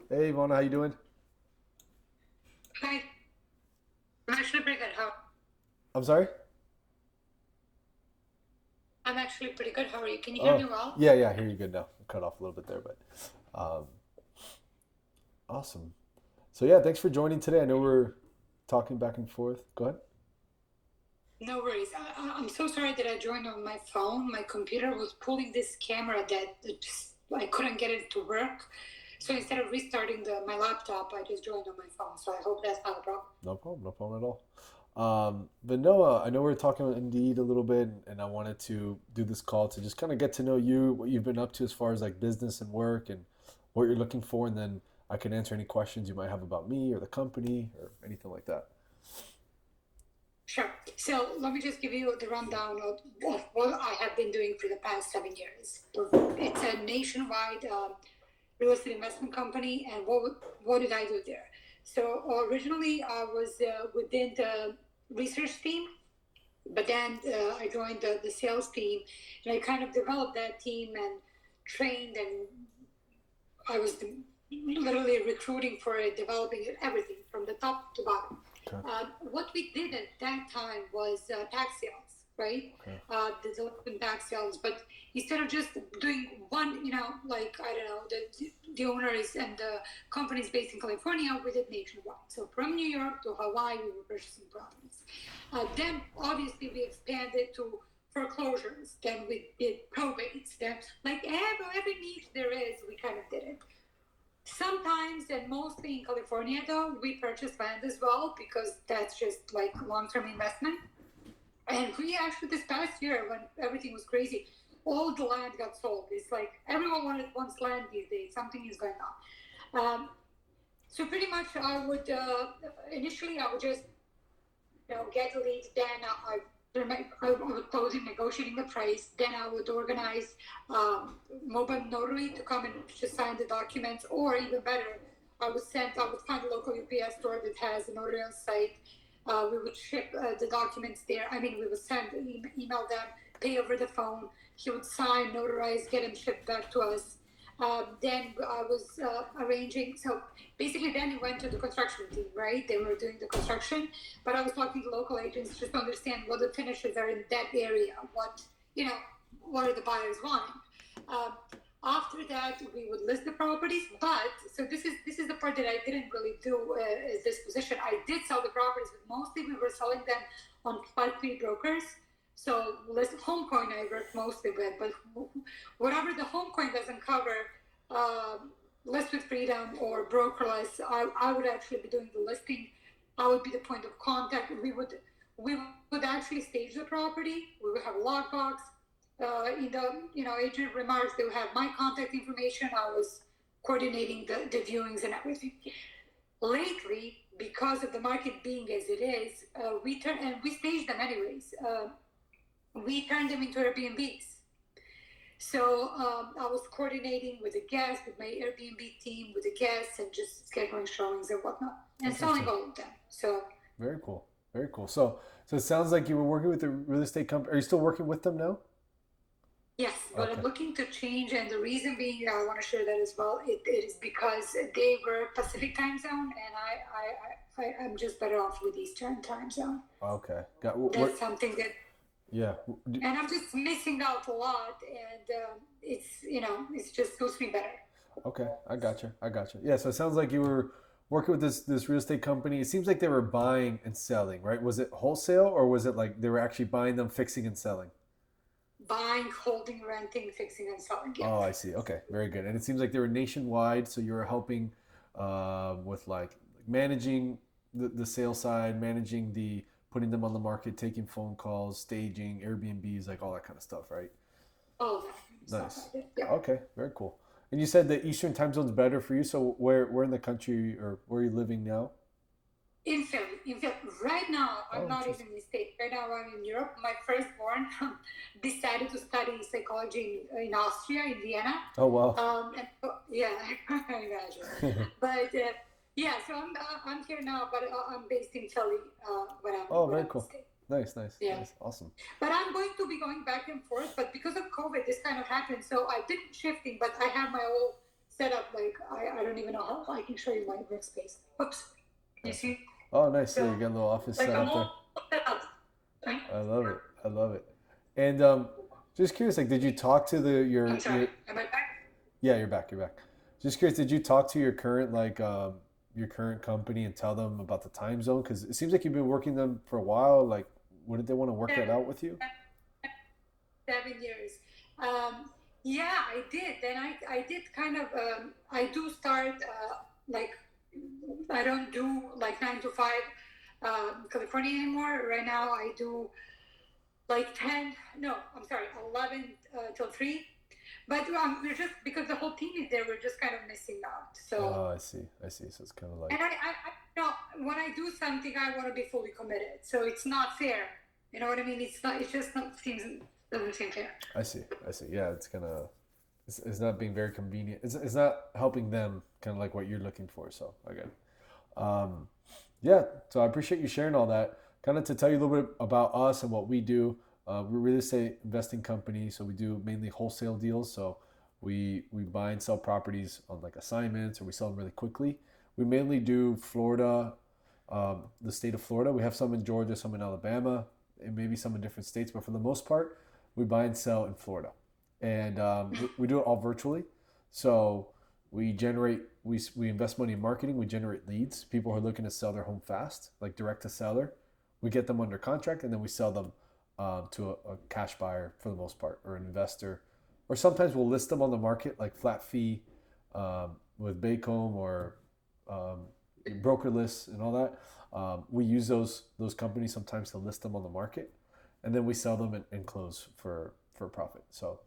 Hey, Ivana, how you doing? Hi, I'm actually pretty good. I'm sorry? I'm actually pretty good. How are you? Can you hear me Oh, well? yeah, I hear you good now. Cut off a little bit there, but um, awesome. So yeah, thanks for joining today. I know we're talking back and forth. Go ahead. No worries. I'm so sorry that I joined on my phone. My computer was pulling this camera that just I couldn't get it to work. So instead of restarting my laptop, I just joined on my phone. So I hope that's not a problem. No problem at all. But Noah, I know we are talking on Indeed a little bit, and I wanted to do this call to just kind of get to know you, what you've been up to as far as like business and work, and what you're looking for, and then I can answer any questions you might have about me or the company or anything like that. Sure. So let me just give you the rundown of what I have been doing for the past 7 years. It's a nationwide real estate investment company, and what did I do there? So originally I was within the research team, but then I joined the sales team, and I kind of developed that team and trained, and I was literally recruiting for it, developing it, everything from the top to bottom. Okay. What we did at that time was tax sales, right? Okay. The delinquent tax sales. But instead of just doing one, like, I don't know, the owner is and the company is based in California, we did nationwide. So from New York to Hawaii, we were purchasing properties. Then obviously we expanded to foreclosures. Then we did probates. Then, like, every niche there is, we kind of did it. Sometimes, and mostly in California, though, we purchase land as well because that's just like long-term investment. And we actually, this past year, when everything was crazy, all the land got sold. It's like everyone wants land these days. Something is going on. So pretty much, I would initially I would just get the leads. Then I would close in negotiating the price. Then I would organize mobile notary to come and just sign the documents, or even better, I would find a local UPS store that has a notary on site. We would ship the documents there. I mean, we would email them, pay over the phone. He would sign, notarize, get them shipped back to us. Then I was arranging. So basically, then it went to the construction team, right? They were doing the construction, but I was talking to local agents just to understand what the finishes are in that area. What are the buyers wanting? Um, After that, we would list the properties. But so this is the part that I didn't really do as this position. I did sell the properties, but mostly we were selling them on flat fee brokers. So list home coin I work mostly with, but whatever the home coin doesn't cover, list with freedom or brokerless, I would actually be doing the listing. I would be the point of contact. We would actually stage the property. We would have a lockbox. In the agent remarks, they would have my contact information. I was coordinating the viewings and everything. Lately, because of the market being as it is, we stage them anyways. We turned them into Airbnbs. So I was coordinating with the guests, with my Airbnb team, with the guests, and just scheduling showings and whatnot, and selling Interesting. all of them. So Very cool. Very cool. So it sounds like you were working with the real estate company. Are you still working with them now? yes, but I'm Okay. looking to change, and the reason being, I want to share that as well. It is because they were Pacific time zone, and I'm just better off with Eastern time zone. Okay. Got That's something that, Yeah. and I'm just missing out a lot, and it's just suits me better. Okay. I got you. I got you. Yeah. So it sounds like you were working with this real estate company. It seems like they were buying and selling, right? Was it wholesale or was it like they were actually buying them, fixing and selling? Buying, holding, renting, fixing, and selling. Yeah. Oh, I see. Okay, very good. And it seems like they were nationwide, so you were helping with like managing the sales side, managing the putting them on the market, taking phone calls, staging, Airbnbs, like all that kind of stuff, right? All that stuff Nice. I did. Yeah. Okay, very cool. And you said the Eastern time zone's better for you. So where in the country or where are you living now? In Philly. In Philly. Right now, I'm Oh, not even interesting. in the States. Right now, I'm in Europe. My firstborn decided to study psychology in Austria, in Vienna. Oh, wow. And yeah, I can imagine. But yeah, so I'm here now, but I'm based in Philly when I'm Oh, when very I'm in the cool. States. Nice, nice, Yeah. nice. Awesome. But I'm going to be going back and forth. But because of COVID, this kind of happened. So I've been shifting, but I have my old set up like I don't even know how I can show you my workspace. Oops, you Gotcha. see? Oh, nice. Yeah, So you got a little office like set I'm up there. all set up. Right? I love it. I love it. And just curious, like, did you talk to I'm sorry. your? Am I back? Yeah, you're back. You're back. Just curious, did you talk to your current your current company and tell them about the time zone? Because it seems like you've been working them for a while. Like, wouldn't they want to work that out with you? 7 years. Um, yeah, I did. Then I did kind of, I do start, like, I don't do like 9 to 5 California anymore. Right now I do like 10, no, I'm sorry, 11 till 3. But we're just, because the whole team is there, we're just kind of missing out. So, Oh, I see. I see. So it's kind of and like, no, when I do something, I want to be fully committed. So it's not fair. You know what I mean? It's not, it just not, seems, doesn't seem fair. I see. I see. Yeah, it's kind of, it's not being very convenient. It's not helping them kind of like what you're looking for. So I get it. Um, yeah, so I appreciate you sharing all that. Kind of to tell you a little bit about us and what we do. We're a real estate investing company, so we do mainly wholesale deals. So we buy and sell properties on like assignments, or we sell them really quickly. We mainly do Florida, the state of Florida. We have some in Georgia, some in Alabama, and maybe some in different states. But for the most part, we buy and sell in Florida, and we do it all virtually. So we invest money in marketing. We generate leads, people who are looking to sell their home fast, like direct to seller. We get them under contract, and then we sell them to a cash buyer for the most part, or an investor, or sometimes we'll list them on the market like flat fee with Baycomb or um, broker lists and all that. We use those companies sometimes to list them on the market, and then we sell them and close for a profit. So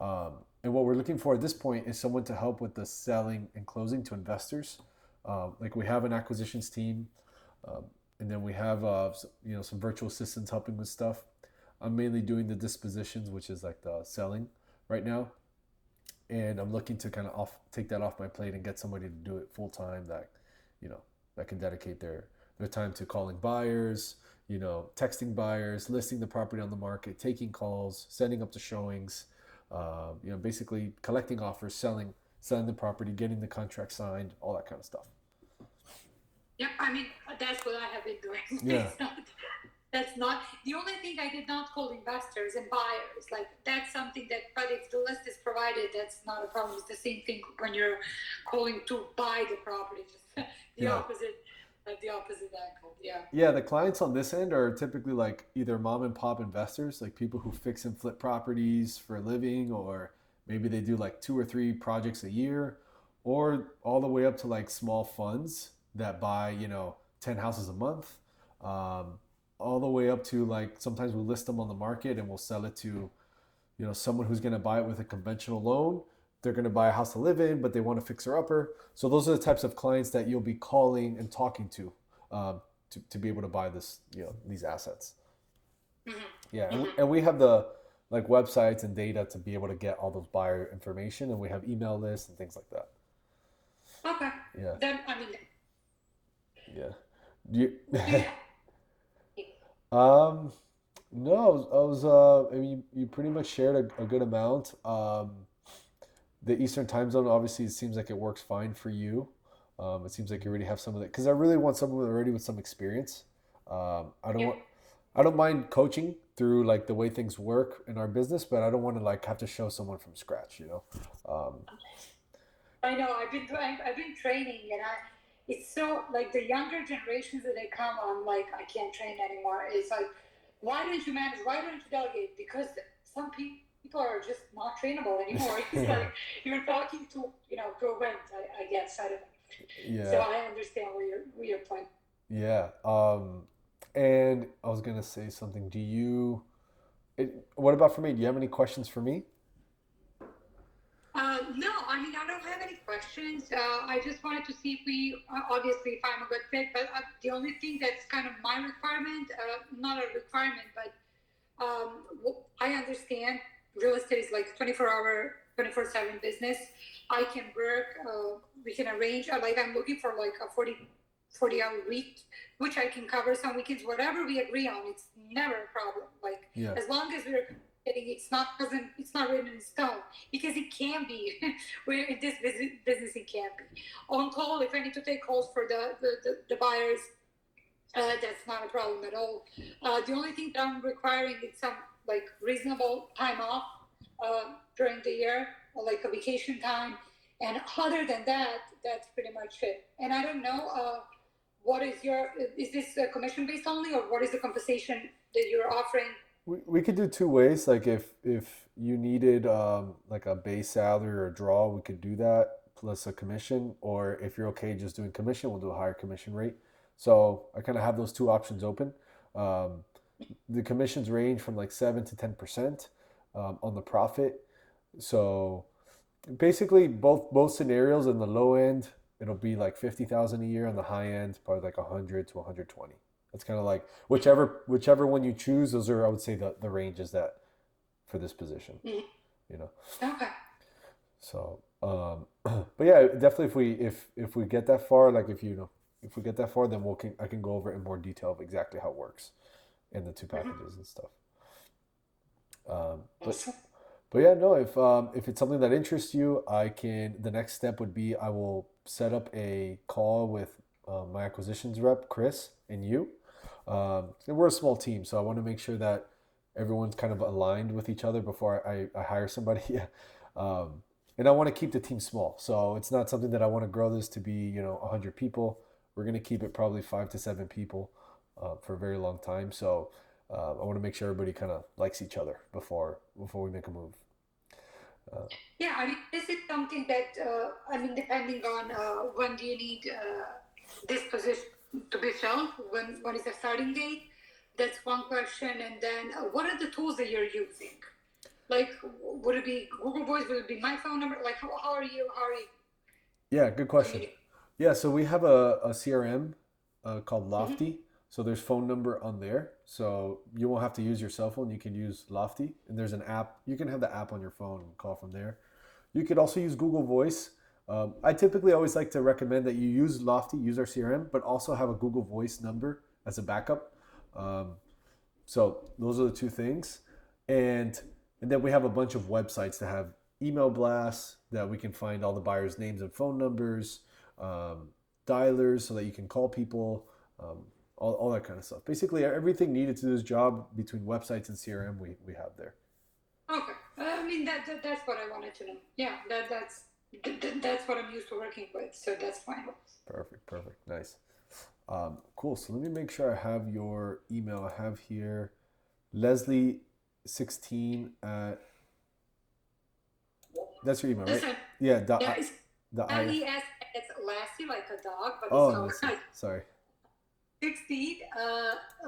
and what we're looking for at this point is someone to help with the selling and closing to investors. Like we have an acquisitions team, um, and then we have some virtual assistants helping with stuff. I'm mainly doing the dispositions, which is like the selling right now, and I'm looking to kind of off take that off my plate and get somebody to do it full time that you know that can dedicate their time to calling buyers, texting buyers, listing the property on the market, taking calls, setting up the showings, basically collecting offers, selling the property, getting the contract signed, all that kind of stuff. Yep, I mean, that's what I have been doing. Yeah. That's not the only thing. I did not call investors and buyers. Like that's something that, but if the list is provided, that's not a problem. It's the same thing when you're calling to buy the property. Just the Yeah. opposite, like the opposite angle. Yeah. Yeah, the clients on this end are typically like either mom and pop investors, like people who fix and flip properties for a living, or maybe they do like 2 or 3 projects a year, or all the way up to like small funds that buy, 10 houses a month. Um, all the way up to like sometimes we list them on the market and we'll sell it to, someone who's going to buy it with a conventional loan. They're going to buy a house to live in, but they want a fixer upper. So those are the types of clients that you'll be calling and talking to be able to buy these assets. Mm-hmm. Yeah, and Mm-hmm. we have the like websites and data to be able to get all those buyer information, and we have email lists and things like that. Okay. Yeah, Then I mean, yeah. Do you, yeah. um, no, I mean, you pretty much shared a good amount. The Eastern time zone, obviously, it seems like it works fine for you. It seems like you already have some of it, because I really want someone already with some experience. I don't Yeah. want, I don't mind coaching through like the way things work in our business, but I don't want to like have to show someone from scratch. I know. I've been training, and it's so like the younger generations that they come on. Like I can't train anymore. It's like, why don't you manage? Why don't you delegate? Because some people are just not trainable anymore. It's Yeah, like you're talking to to a wind. I guess I don't know. So yeah, I understand where you're playing. yeah. And I was gonna say something. What about for me? Do you have any questions for me? No, I mean, I don't have any questions. I just wanted to see if obviously, if I'm a good fit, but the only thing that's kind of my requirement, not a requirement, but I understand real estate is like 24-hour, 24/7 business. I can work, we can arrange, like I'm looking for like a 40-hour week, which I can cover some weekends, whatever we agree on, it's never a problem. Like, Yeah, as long as we're it's not written in stone, because it can be. We're in this business, it can be on call. If I need to take calls for the buyers, that's not a problem at all. The only thing that I'm requiring is some like reasonable time off during the year, like a vacation time. And other than that, that's pretty much it. And I don't know, is this commission based only, or what is the compensation that you're offering? We could do two ways. Like if you needed like a base salary or a draw, we could do that plus a commission. Or if you're okay just doing commission, we'll do a higher commission rate. So I kind of have those two options open. Um, the commissions range from like 7 to 10% on the profit. So basically, both scenarios. In the low end, it'll be like 50,000 a year. On the high end, probably like 100 to 120. That's kind of like whichever one you choose. Those are, I would say, the ranges that for this position. Mhm. You know. Okay. So, but yeah, definitely if we get that far, like if we get that far, then I can go over it in more detail of exactly how it works and the two Mhm. packages and stuff. Um, but Awesome. But yeah, no, if it's something that interests you, I can. The next step would be I will set up a call with my acquisitions rep, Chris, and you. And we're a small team, so I want to make sure that everyone's kind of aligned with each other before I hire somebody. um, and I want to keep the team small, so it's not something that I want to grow this to be 100 people. We're gonna keep it probably 5 to 7 people for a very long time. So I want to make sure everybody kind of likes each other before we make a move. Uh, Yeah, I mean, this is something that, I mean, depending on when do you need this position to be filled, when is the starting date? That's one question. And then, what are the tools that you're using? Like, would it be Google Voice? Would it be my phone number? Like, how are you yeah, good question. communicating? Yeah, so we have a CRM called Mm-hmm. Lofty. So there's phone number on there. So you won't have to use your cell phone. You can use Lofty, and there's an app. You can have the app on your phone and call from there. You could also use Google Voice. I typically always like to recommend that you use Lofty, use our CRM, but also have a Google Voice number as a backup. Um, so those are the two things, and and then we have a bunch of websites that have email blasts that we can find all the buyers' names and phone numbers, um, dialers so that you can call people, all that kind of stuff. Basically, everything needed to do this job between websites and CRM we have there. Okay. I mean, that's what I wanted to know. Yeah, that's what I'm used to working with. So that's fine. Perfect, perfect, nice. Cool. So let me make sure I have your email. I have here Leslie16 at that's your email, right? Listen, Yeah. yeah, it's The I. L-E-S, it's Lassie, like a dog, but it's Oh, spelled Leslie. like Sorry. 16,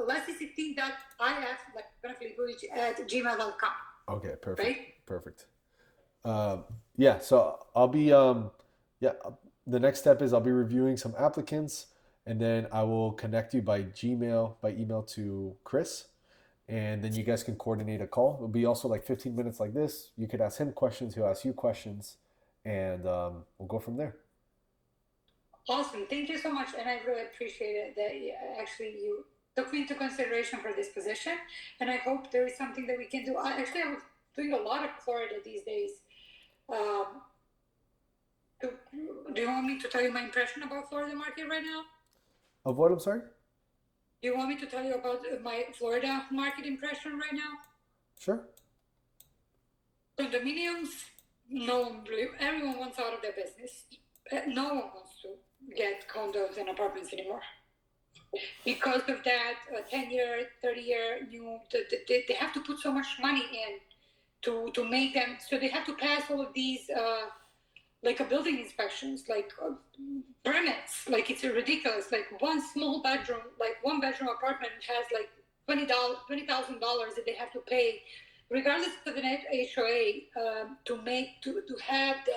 Lassie16 dot if, like language at gmail.com, Okay, perfect, right? perfect. Yeah, so I'll be yeah. The next step is I'll be reviewing some applicants, and then I will connect you by email to Chris, and then you guys can coordinate a call. It'll be also like 15 minutes like this. You could ask him questions, he'll ask you questions, and we'll go from there. Awesome. Thank you so much. And I really appreciate it that actually you took me into consideration for this position. And I hope there is something that we can do. I was doing a lot of Florida these days. Um, do, do you want me to tell you my impression about Florida market right now? Of what? I'm sorry. Do you want me to tell you about my Florida market impression right now? Sure. Condominiums, no one, everyone wants out of their business. No one wants to get condos and apartments anymore. Because of that, 10-year, 30-year, they have to put so much money in to make them, so they have to pass all of these like a building inspections, like permits. Like it's ridiculous. Like one small bedroom, like one bedroom apartment has like $20,000 that they have to pay, regardless of an HOA, to have the.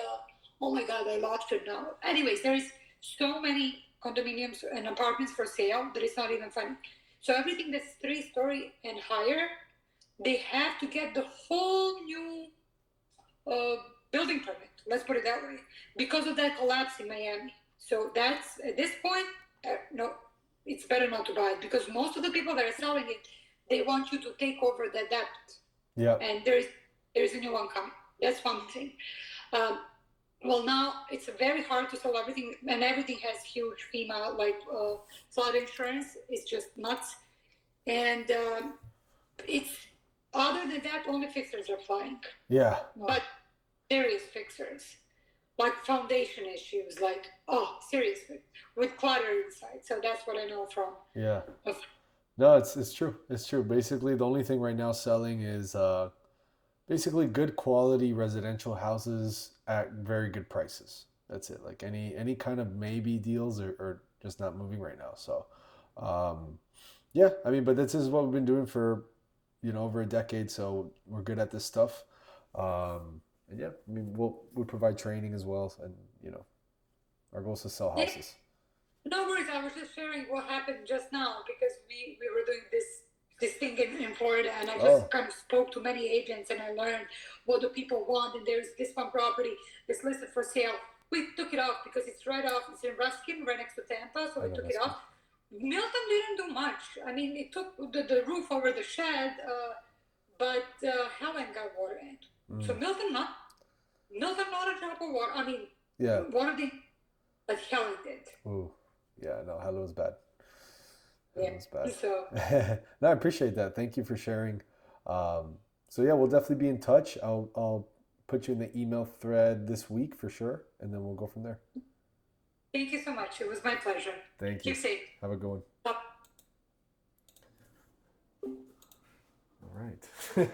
Oh my God, I lost it now. Anyways, there is so many condominiums and apartments for sale that it's not even funny. So everything that's 3-story and higher, they have to get the whole new uh, building permit. Let's put it that way, because of that collapse in Miami. So that's at this point, no, it's better not to buy it, because most of the people that are selling it, they want you to take over the debt. Yeah. and there's a new one coming. That's one thing. Um, well, now it's very hard to sell everything, and everything has huge FEMA, like flood insurance. It's just nuts. And it's other than that, only fixers are flying. Yeah. But serious fixers, like foundation issues, like serious with clutter inside. So that's what I know from. Yeah. No, it's true. It's true. Basically, the only thing right now selling is basically good quality residential houses at very good prices. That's it. Like any kind of maybe deals are just not moving right now. So, um, yeah, I mean, but this is what we've been doing for, over a decade. So we're good at this stuff. And yeah, I mean, we provide training as well, and our goal is to sell Yeah, houses. no worries. I was just sharing what happened just now because we were doing this thing in Florida, and I just Oh, kind of spoke to many agents, and I learned what do people want. And there's this one property that's listed for sale. We took it off because it's right off. It's in Ruskin, right next to Tampa, so I we know took it that's good. off. Milton didn't do much. I mean, it took the roof over the shed, but Helen got water in. So Mm, Milton not a drop of water. I mean, yeah. water did, but Helen did. Ooh. Yeah. No, hello is bad. Yeah. Hello's bad. So No, I appreciate that. Thank you for sharing. So yeah, we'll definitely be in touch. I'll put you in the email thread this week for sure, and then we'll go from there. thank you so much. It was my pleasure. Thank you. Keep safe. Have a good one. Bye. All right.